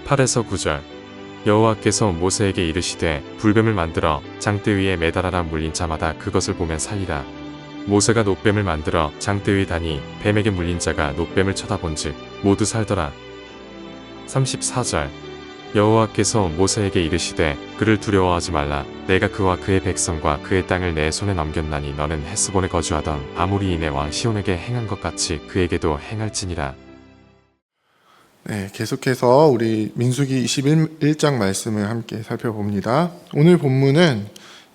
8에서 9절. 여호와께서 모세에게 이르시되 불뱀을 만들어 장대 위에 매달아라. 물린 자마다 그것을 보면 살리라. 모세가 놋뱀을 만들어 장대 위에 다니 뱀에게 물린 자가 놋뱀을 쳐다본즉 모두 살더라. 34절. 여호와께서 모세에게 이르시되 그를 두려워하지 말라. 내가 그와 그의 백성과 그의 땅을 내 손에 넘겼나니 너는 헤스본에 거주하던 아모리인의 왕 시온에게 행한 것 같이 그에게도 행할지니라. 네, 계속해서 우리 민수기 21장 말씀을 함께 살펴봅니다. 오늘 본문은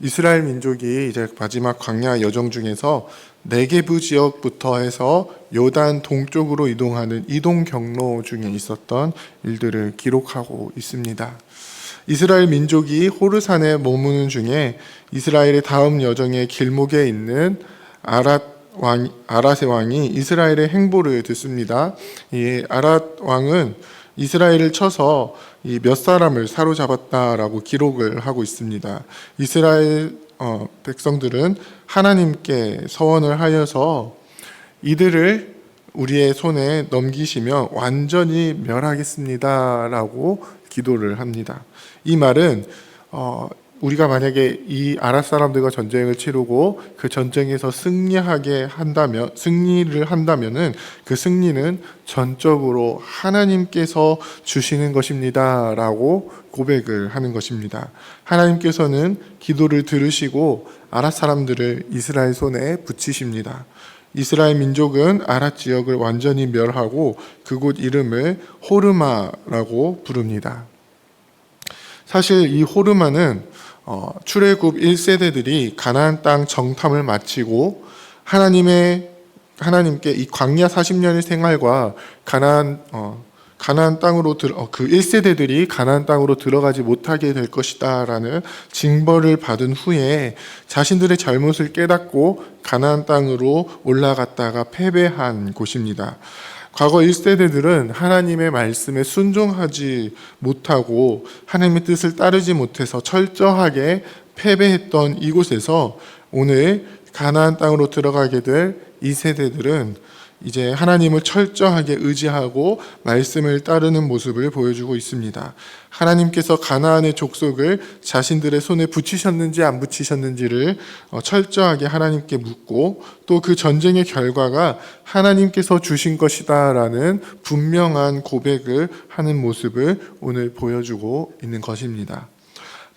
이스라엘 민족이 이제 마지막 광야 여정 중에서 네게브 지역부터 해서 요단 동쪽으로 이동하는 이동 경로 중에 있었던 일들을 기록하고 있습니다. 이스라엘 민족이 호르산에 머무는 중에 이스라엘의 다음 여정의 길목에 있는 아랏의 왕이 이스라엘의 행보를 듣습니다. 이 아랏 왕은 이스라엘을 쳐서 몇 사람을 사로잡았다라고 기록을 하고 있습니다. 이스라엘 백성들은 하나님께 서원을 하여서 이들을 우리의 손에 넘기시면 완전히 멸하겠습니다라고 기도를 합니다. 이 말은 우리가 만약에 이 아랏 사람들과 전쟁을 치르고 그 전쟁에서 승리를 한다면은 그 승리는 전적으로 하나님께서 주시는 것입니다라고 고백을 하는 것입니다. 하나님께서는 기도를 들으시고 아랏 사람들을 이스라엘 손에 붙이십니다. 이스라엘 민족은 아랏 지역을 완전히 멸하고 그곳 이름을 호르마라고 부릅니다. 사실 이 호르마는 출애굽 1세대들이 가나안 땅 정탐을 마치고 하나님께 이 광야 40년의 생활과 가나안 땅으로 그 1세대들이 가나안 땅으로 들어가지 못하게 될 것이다라는 징벌을 받은 후에 자신들의 잘못을 깨닫고 가나안 땅으로 올라갔다가 패배한 곳입니다. 과거 1세대들은 하나님의 말씀에 순종하지 못하고 하나님의 뜻을 따르지 못해서 철저하게 패배했던 이곳에서 오늘 가나안 땅으로 들어가게 될 2세대들은 이제 하나님을 철저하게 의지하고 말씀을 따르는 모습을 보여주고 있습니다. 하나님께서 가나안의 족속을 자신들의 손에 붙이셨는지 안 붙이셨는지를 철저하게 하나님께 묻고 또 그 전쟁의 결과가 하나님께서 주신 것이다라는 분명한 고백을 하는 모습을 오늘 보여주고 있는 것입니다.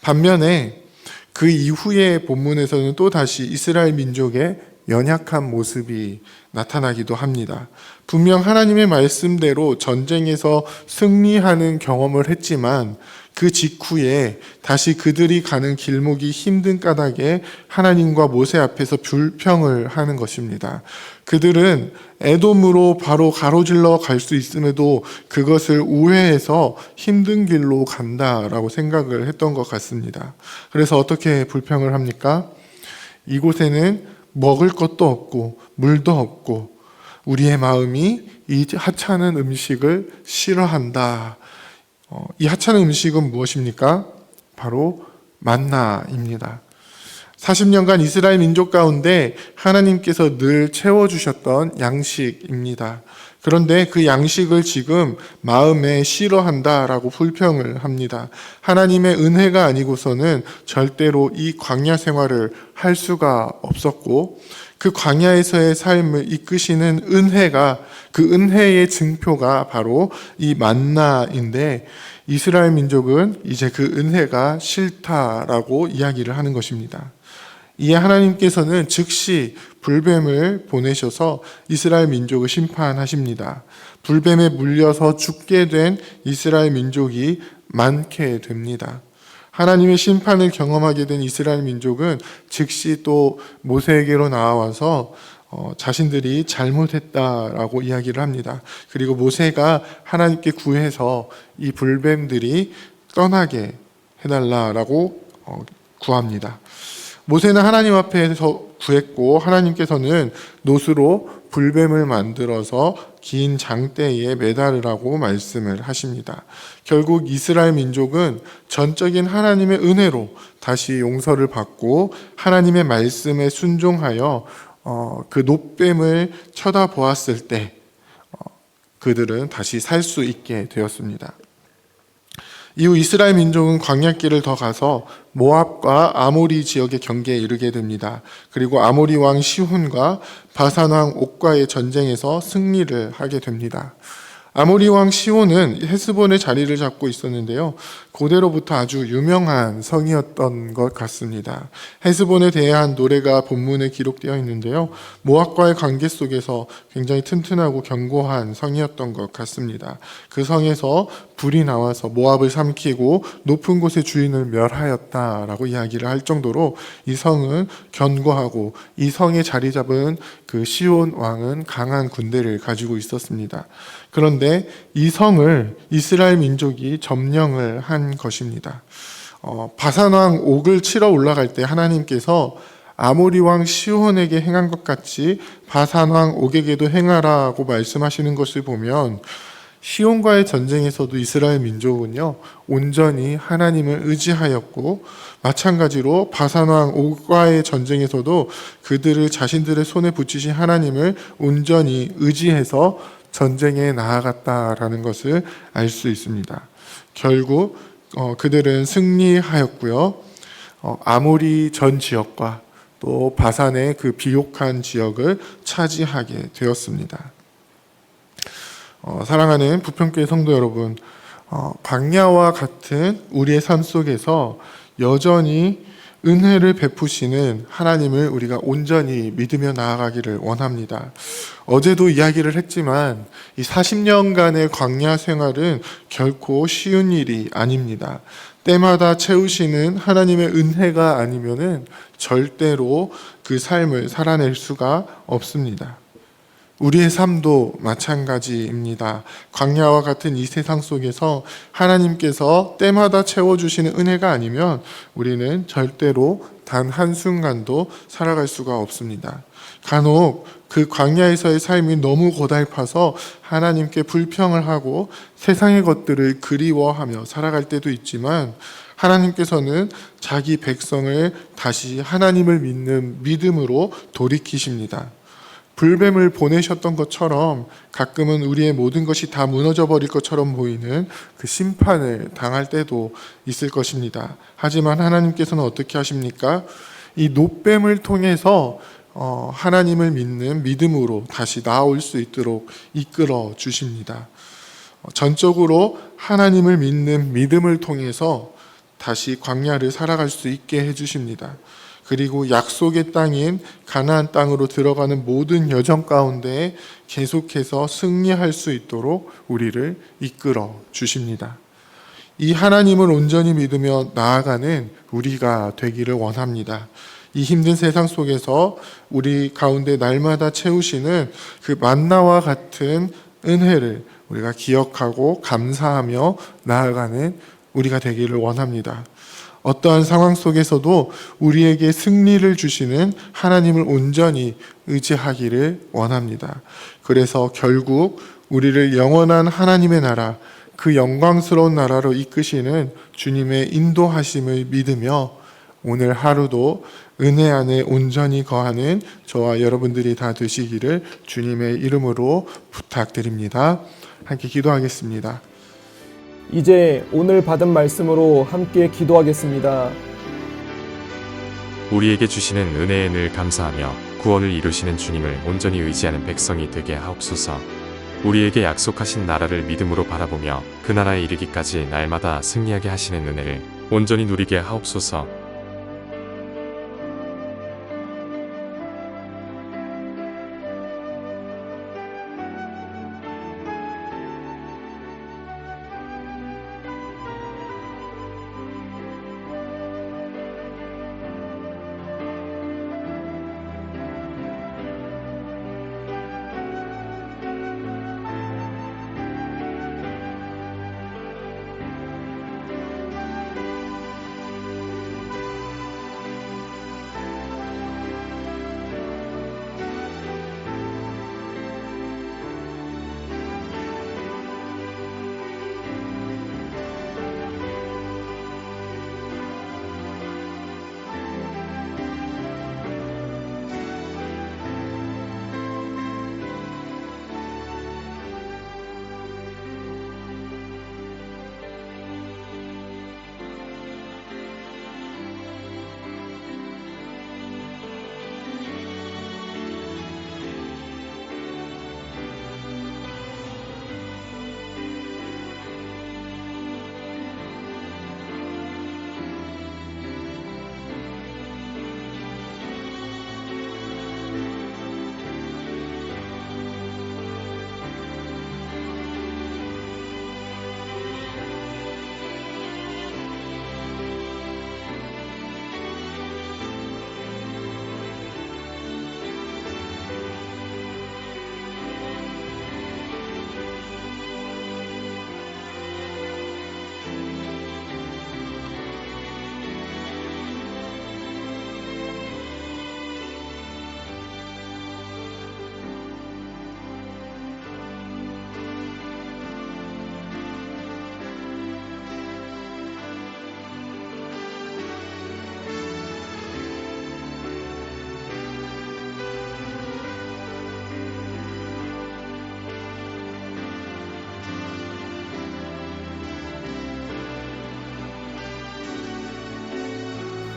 반면에 그 이후의 본문에서는 또 다시 이스라엘 민족의 연약한 모습이 나타나기도 합니다. 분명 하나님의 말씀대로 전쟁에서 승리하는 경험을 했지만 그 직후에 다시 그들이 가는 길목이 힘든 까닭에 하나님과 모세 앞에서 불평을 하는 것입니다. 그들은 에돔으로 바로 가로질러 갈 수 있음에도 그것을 우회해서 힘든 길로 간다라고 생각을 했던 것 같습니다. 그래서 어떻게 불평을 합니까? 이곳에는 먹을 것도 없고 물도 없고 우리의 마음이 이 하찮은 음식을 싫어한다. 이 하찮은 음식은 무엇입니까? 바로 만나입니다. 40년간 이스라엘 민족 가운데 하나님께서 늘 채워주셨던 양식입니다. 그런데 그 양식을 지금 마음에 싫어한다라고 불평을 합니다. 하나님의 은혜가 아니고서는 절대로 이 광야 생활을 할 수가 없었고 그 광야에서의 삶을 이끄시는 은혜가 그 은혜의 증표가 바로 이 만나인데 이스라엘 민족은 이제 그 은혜가 싫다라고 이야기를 하는 것입니다. 이에 하나님께서는 즉시 불뱀을 보내셔서 이스라엘 민족을 심판하십니다. 불뱀에 물려서 죽게 된 이스라엘 민족이 많게 됩니다. 하나님의 심판을 경험하게 된 이스라엘 민족은 즉시 또 모세에게로 나와서 자신들이 잘못했다라고 이야기를 합니다. 그리고 모세가 하나님께 구해서 이 불뱀들이 떠나게 해달라고 구합니다. 모세는 하나님 앞에서 구했고 하나님께서는 놋으로 불뱀을 만들어서 긴 장대에 매달으라고 말씀을 하십니다. 결국 이스라엘 민족은 전적인 하나님의 은혜로 다시 용서를 받고 하나님의 말씀에 순종하여 그 놋뱀을 쳐다보았을 때 그들은 다시 살 수 있게 되었습니다. 이후 이스라엘 민족은 광야길을 더 가서 모압과 아모리 지역의 경계에 이르게 됩니다. 그리고 아모리 왕 시혼과 바산 왕 옥과의 전쟁에서 승리를 하게 됩니다. 아모리 왕 시온은 헤스본의 자리를 잡고 있었는데요. 고대로부터 아주 유명한 성이었던 것 같습니다. 헤스본에 대한 노래가 본문에 기록되어 있는데요. 모압과의 관계 속에서 굉장히 튼튼하고 견고한 성이었던 것 같습니다. 그 성에서 불이 나와서 모압을 삼키고 높은 곳의 주인을 멸하였다라고 이야기를 할 정도로 이 성은 견고하고 이 성에 자리 잡은 그 시온 왕은 강한 군대를 가지고 있었습니다. 그런데 이 성을 이스라엘 민족이 점령을 한 것입니다. 바산 왕 옥을 치러 올라갈 때 하나님께서 아모리 왕 시혼에게 행한 것 같이 바산 왕 옥에게도 행하라고 말씀하시는 것을 보면 시온과의 전쟁에서도 이스라엘 민족은요 온전히 하나님을 의지하였고 마찬가지로 바산 왕 옥과의 전쟁에서도 그들을 자신들의 손에 붙이신 하나님을 온전히 의지해서 전쟁에 나아갔다라는 것을 알 수 있습니다. 결국 그들은 승리하였고요. 아모리 전 지역과 또 바산의 그 비옥한 지역을 차지하게 되었습니다. 사랑하는 부평교회 성도 여러분, 광야와 같은 우리의 삶 속에서 여전히 은혜를 베푸시는 하나님을 우리가 온전히 믿으며 나아가기를 원합니다. 어제도 이야기를 했지만 이 40년간의 광야 생활은 결코 쉬운 일이 아닙니다. 때마다 채우시는 하나님의 은혜가 아니면은 절대로 그 삶을 살아낼 수가 없습니다. 우리의 삶도 마찬가지입니다. 광야와 같은 이 세상 속에서 하나님께서 때마다 채워주시는 은혜가 아니면 우리는 절대로 단 한순간도 살아갈 수가 없습니다. 간혹 그 광야에서의 삶이 너무 고달파서 하나님께 불평을 하고 세상의 것들을 그리워하며 살아갈 때도 있지만 하나님께서는 자기 백성을 다시 하나님을 믿는 믿음으로 돌이키십니다. 불뱀을 보내셨던 것처럼 가끔은 우리의 모든 것이 다 무너져 버릴 것처럼 보이는 그 심판을 당할 때도 있을 것입니다. 하지만 하나님께서는 어떻게 하십니까? 이 놋뱀을 통해서 하나님을 믿는 믿음으로 다시 나아올 수 있도록 이끌어 주십니다. 전적으로 하나님을 믿는 믿음을 통해서 다시 광야를 살아갈 수 있게 해주십니다. 그리고 약속의 땅인 가나안 땅으로 들어가는 모든 여정 가운데 계속해서 승리할 수 있도록 우리를 이끌어 주십니다. 이 하나님을 온전히 믿으며 나아가는 우리가 되기를 원합니다. 이 힘든 세상 속에서 우리 가운데 날마다 채우시는 그 만나와 같은 은혜를 우리가 기억하고 감사하며 나아가는 우리가 되기를 원합니다. 어떠한 상황 속에서도 우리에게 승리를 주시는 하나님을 온전히 의지하기를 원합니다. 그래서 결국 우리를 영원한 하나님의 나라, 그 영광스러운 나라로 이끄시는 주님의 인도하심을 믿으며 오늘 하루도 은혜 안에 온전히 거하는 저와 여러분들이 다 되시기를 주님의 이름으로 부탁드립니다. 함께 기도하겠습니다. 이제 오늘 받은 말씀으로 함께 기도하겠습니다. 우리에게 주시는 은혜에 늘 감사하며 구원을 이루시는 주님을 온전히 의지하는 백성이 되게 하옵소서. 우리에게 약속하신 나라를 믿음으로 바라보며 그 나라에 이르기까지 날마다 승리하게 하시는 은혜를 온전히 누리게 하옵소서.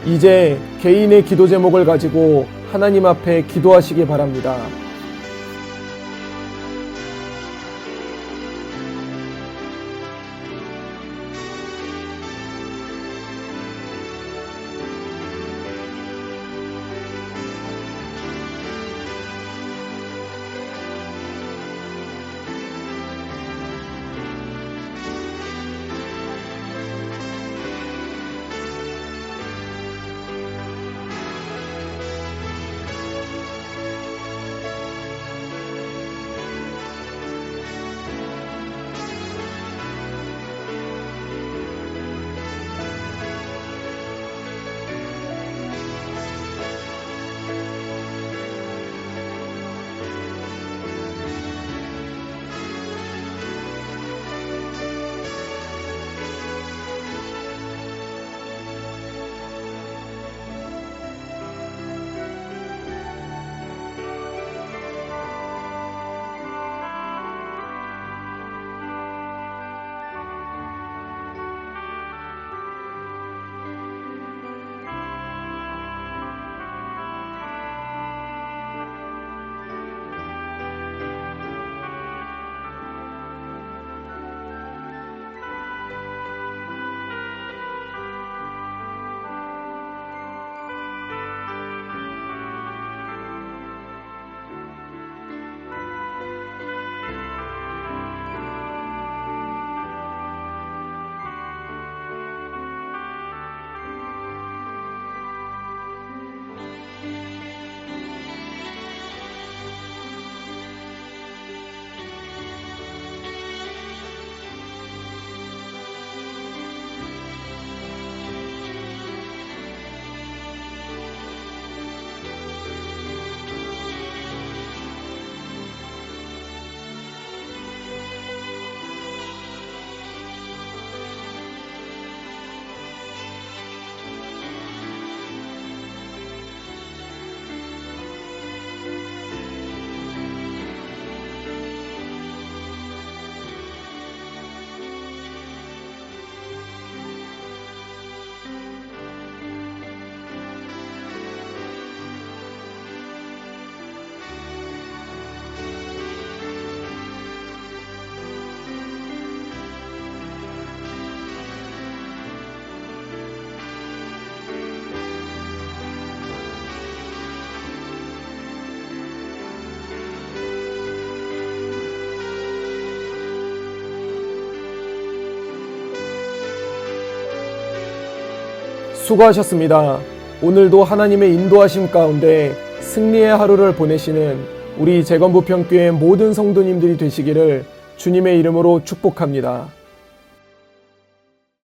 이제 개인의 기도 제목을 가지고 하나님 앞에 기도하시기 바랍니다. 수고하셨습니다. 오늘도 하나님의 인도하심 가운데 승리의 하루를 보내시는 우리 재건부평교회 모든 성도님들이 되시기를 주님의 이름으로 축복합니다.